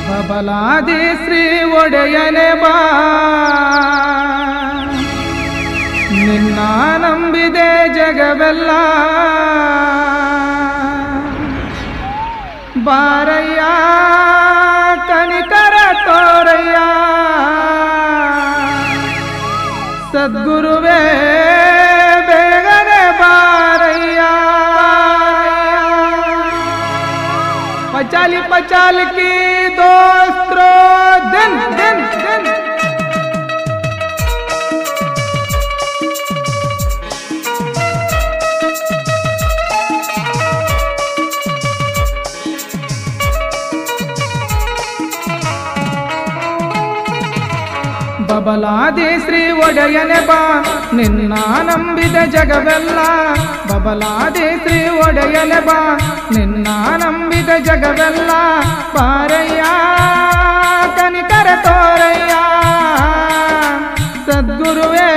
ಬಬಲಾದಿ ಶ್ರೀ ಒಡೆಯನೆ ಬಾ, ನಿನ್ನ ನಂಬಿದೆ ಜಗವೆಲ್ಲ. ಬಾರಯ್ಯ ಕನಿಕರ ತೋರಯ್ಯ, ಸದ್ಗುರುವೇ ಬೇಗನೆ ಬಾರಯ್ಯ. पचाली पचाल की दोस्तों दिन दिन दिन ಬಬಲಾದಿ ಶ್ರೀ ಒಡೆಯನೆ ಬಾ, ನಿನ್ನ ನಂಬಿದ ಜಗವೆಲ್ಲ. ಬಬಲಾದಿ ಶ್ರೀ ಒಡೆಯನೆ ಬಾ, ನಿನ್ನ ನಂಬಿದ ಜಗವೆಲ್ಲ. ಬಾರಯ್ಯ ಕನಿಕರ ತೋರಯ್ಯ, ಸದ್ಗುರುವೇ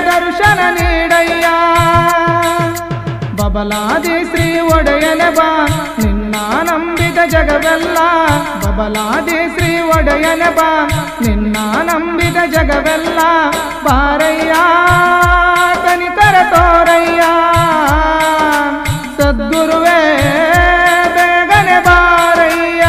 ದರ್ಶನ ನೀಡಯ್ಯ. ಬಬಲಾದಿ ಶ್ರೀ ಒಡೆಯನೆ ಬಾ, ನಿನ್ನ ನಂಬಿದ ಜಗವೆಲ್ಲ. ಬಬಲಾದಿ ಶ್ರೀ ಒಡೆಯನೆ ಬಾ, ನಿನ್ನ ನಂಬಿದ ಜಗವೆಲ್ಲ. ಬಾರಯ್ಯ ಕನಿಕರ ತೋರಯ್ಯ, ಸದ್ಗುರುವೇ ಬೇಗನೆ ಬಾರಯ್ಯ.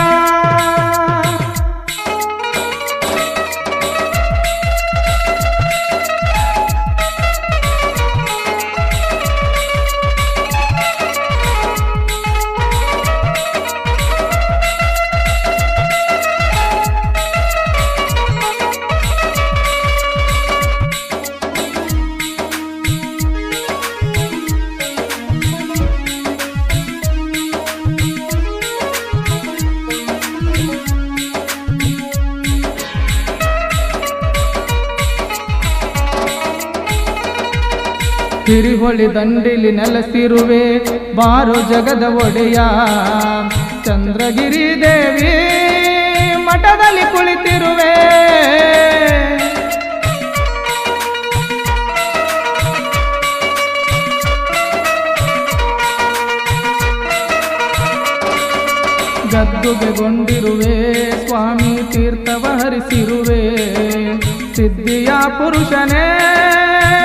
ಹಿರಿಹೊಳಿ ದಂಡಿಲಿ ನೆಲೆಸಿರುವೆ ಬಾರೋ ಜಗದ ಒಡೆಯ. ಚಂದ್ರಗಿರಿ ದೇವಿ ಮಠದಲ್ಲಿ ಕುಳಿತಿರುವೆ, ಗದ್ದುಗೆಗೊಂಡಿರುವೆ ಸ್ವಾಮಿ ತೀರ್ಥವ ಹರಿಸಿರುವೆ. ಸಿದ್ಧಿಯ ಪುರುಷನೇ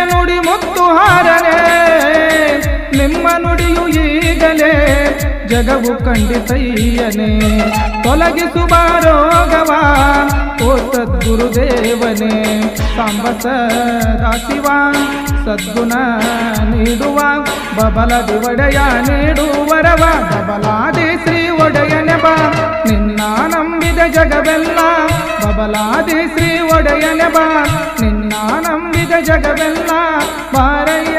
ನುಡಿ ಮುತ್ತು ಹಾರನೆ, ನಿಮ್ಮ ನುಡಿಯು ಈಗಲೇ ಜಗವು ಖಂಡಿತಯ್ಯನೆ. ತೊಲಗಿಸುವ ರೋಗವ ಓ ಸದ್ಗುರುದೇವನೇ, ಸಾಂಬ ಸದಾಶಿವ ಸದ್ಗುಣ ನೀಡುವ. ಬಬಲಾದಿ ಒಡೆಯ ನೀಡುವರವ, ಬಬಲಾದಿ ಶ್ರೀ ಒಡೆಯನೆ ಬಾ, ನಿನ್ನ ನಂಬಿದ ಜಗವೆಲ್ಲ. ಬಬಲಾದಿ ಶ್ರೀ ಒಡೆಯನೆ ಬಾ, ನಿನ್ನ ನಂಬಿದ ಜಗವೆಲ್ಲ. ಬಾರಯ್ಯ